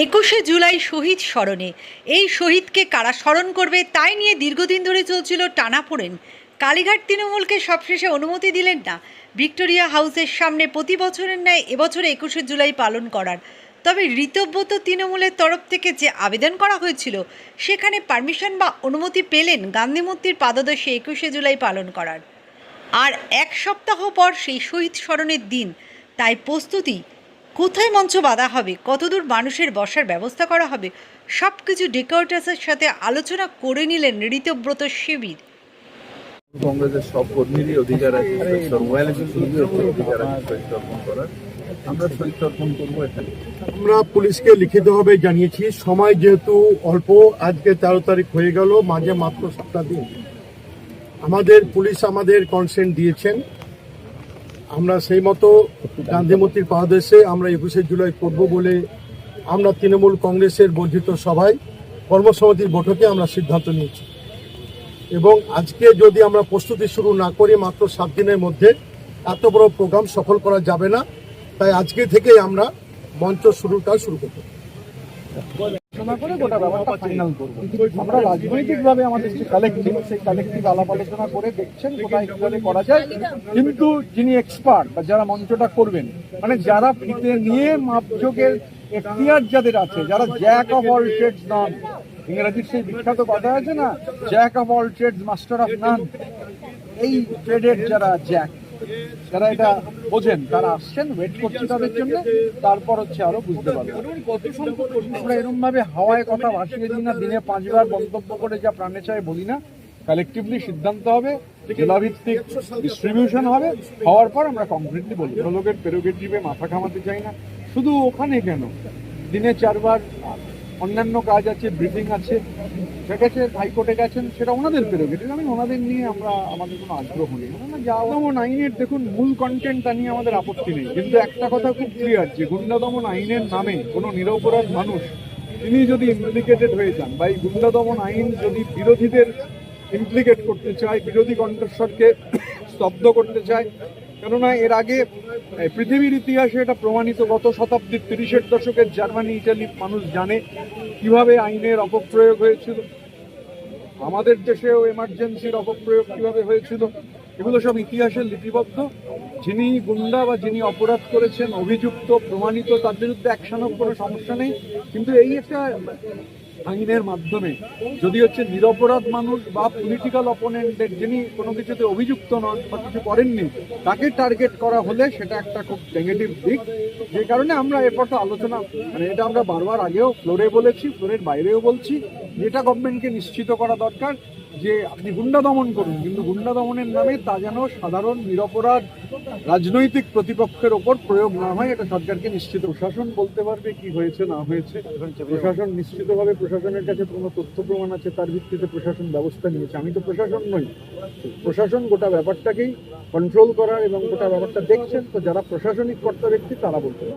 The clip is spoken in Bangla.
21শে জুলাই শহীদ স্মরণে এই শহীদকে কারা স্মরণ করবে তাই নিয়ে দীর্ঘদিন ধরে চলছিল টানাপোড়েন। কালীঘাট তৃণমূলকে সবশেষে অনুমতি দিলেন না ভিক্টোরিয়া হাউসের সামনে প্রতি বছরের ন্যায় এবছরে 21শে জুলাই পালন করার। তবে ঋতব্রত তৃণমূলের তরফ থেকে যে আবেদন করা হয়েছিল সেখানে পারমিশন বা অনুমতি পেলেন গান্ধী মূর্তির পাদদেশে 21শে জুলাই পালন করার। আর এক সপ্তাহ পর সেই শহীদ স্মরণের দিন, তাই প্রস্তুতি কোথায় মঞ্চ বাঁধা হবে, কতদূর মানুষের বসার ব্যবস্থা করা হবে, সব কিছু ডেকোরেটার্সের সাথে আলোচনা করে নিলেন ঋতব্রত শিবির। কংগ্রেসের সব কর্মীরই অধিকার আছে অধিকার আছে করার। আমরা শহীদ তর্পণ করবো এখানে। আমরা পুলিশকে লিখিতভাবে জানিয়েছি, সময় যেহেতু অল্প, আজকে 13 তারিখ হয়ে গেল, মাঝে মাত্র 7টা দিন। আমাদের পুলিশ আমাদের কনসেন্ট দিয়েছেন, আমরা সেই মতো গান্ধী মূর্তির পাদদেশে আমরা 21শে জুলাই করব বলে আমরা তৃণমূল কংগ্রেসের বর্ধিত সভায় কর্মসমিতির বৈঠকে আমরা সিদ্ধান্ত নিয়েছি। এবং আজকে যদি আমরা প্রস্তুতি শুরু না করি, মাত্র 7 দিনের মধ্যে এত বড় প্রোগ্রাম সফল করা যাবে না। তাই আজকে থেকেই আমরা মঞ্চ শুরুটা শুরু করব। আমরা রাজনৈতিকভাবে আমাদের যে কালেক্টিভ, সেই কালেক্টিভ আলাপ আলোচনা করে দেখছেন কোথায় কিভাবে করা যায়। কিন্তু যিনি এক্সপার্ট বা যারা মঞ্চটা করবেন, মানে যারা ফিতে নিয়ে মাপযোগের এখতিয়ার যাদের আছে, যারা জ্যাক অফ অল ট্রেডস নন, ইংরেজির সেই বিখ্যাত কথা আছে না, jack of all trades master of none. এই ট্রেডের যারা জ্যাক, যারা এটা বোঝেন, তারা আসছেন, ওয়েট করছি তাদের জন্য। তারপর হচ্ছে আরো বুঝতে পারবো। আমরা এরকম ভাবে হাওয়ায় কথা ভাসিয়ে দিই না, দিনে 5 বার মন্তব্য করে যা প্রাণে চায় বলি না। কালেকটিভলি সিদ্ধান্ত হবে, জেলাভিত্তিক ডিস্ট্রিবিউশন হবে, হওয়ার পর আমরা কমপ্লিটলি বলি। লোকের প্রেরোগেটিভে মাথা ঘামাতে চাই না। শুধু ওখানে কেন, দিনে 4 বার অন্যান্য কাজ আছে, ব্রিফিং আছে, ঠিক আছে, হাইকোর্টে গেছেন, সেটা ওনাদের প্রেরোগেটিভ। আমি ওনাদের নিয়ে আমাদের কোনো আগ্রহ নেই। যা দমন আইনের দেখুন মূল কন্টেন্টটা নিয়ে আমাদের আপত্তি নেই, কিন্তু একটা কথা খুব ক্লিয়ার যে গুন্ডা দমন আইনের নামে কোনো নিরপরাধ মানুষ তিনি যদি ইমপ্লিকেটেড হয়ে যান, বা এই গুন্ডা দমন আইন যদি বিরোধীদের ইমপ্লিকেট করতে চায়, বিরোধী কণ্ঠস্বরকে স্তব্ধ করতে চায়, কেননা এর আগে পৃথিবীর ইতিহাসে এটা প্রমাণিত, গত শতাব্দীর 30-এর দশকের জার্মানি, ইটালি মানুষ জানে কিভাবে আইনের অপপ্রয়োগ হয়েছিল। আমাদের দেশেও এমার্জেন্সির অপপ্রয়োগ কিভাবে হয়েছিল, এগুলো সব ইতিহাসে লিপিবদ্ধ। যিনি গুন্ডা বা যিনি অপরাধ করেছেন, অভিযুক্ত, প্রমাণিত, তার বিরুদ্ধে অ্যাকশনের কোনো সমস্যা নেই। কিন্তু এই একটা আইনের মাধ্যমে যদি হচ্ছে নিরপরাধ মানুষ বা পলিটিক্যাল অপোনেন্টের, যিনি কোনো কিছুতে অভিযুক্ত নন বা কিছু করেননি, তাকে টার্গেট করা হলে সেটা একটা খুব নেগেটিভ দিক। যে কারণে আমরা এরপর তো আলোচনা, মানে এটা আমরা বারবার আগেও ফ্লোরে বলেছি, ফ্লোরের বাইরেও বলছি, যেটা গভর্নমেন্টকে নিশ্চিত করা দরকার যে আপনি গুন্ডা দমন করুন, কিন্তু গুন্ডা দমনের নামে তা যেন সাধারণ নিরপরাধ রাজনৈতিক প্রতিপক্ষের ওপর প্রয়োগ না হয়, এটা সরকারকে নিশ্চিত। প্রশাসন বলতে পারবে কি হয়েছে না হয়েছে। প্রশাসন নিশ্চিতভাবে, প্রশাসনের কাছে কোনো তথ্য প্রমাণ আছে, তার ভিত্তিতে প্রশাসন ব্যবস্থা নিয়েছে। আমি তো প্রশাসন নই। প্রশাসন গোটা ব্যাপারটাকেই কন্ট্রোল করার এবং গোটা ব্যাপারটা দেখছেন, তো যারা প্রশাসনিক কর্তা ব্যক্তি তারা বলতে পারে।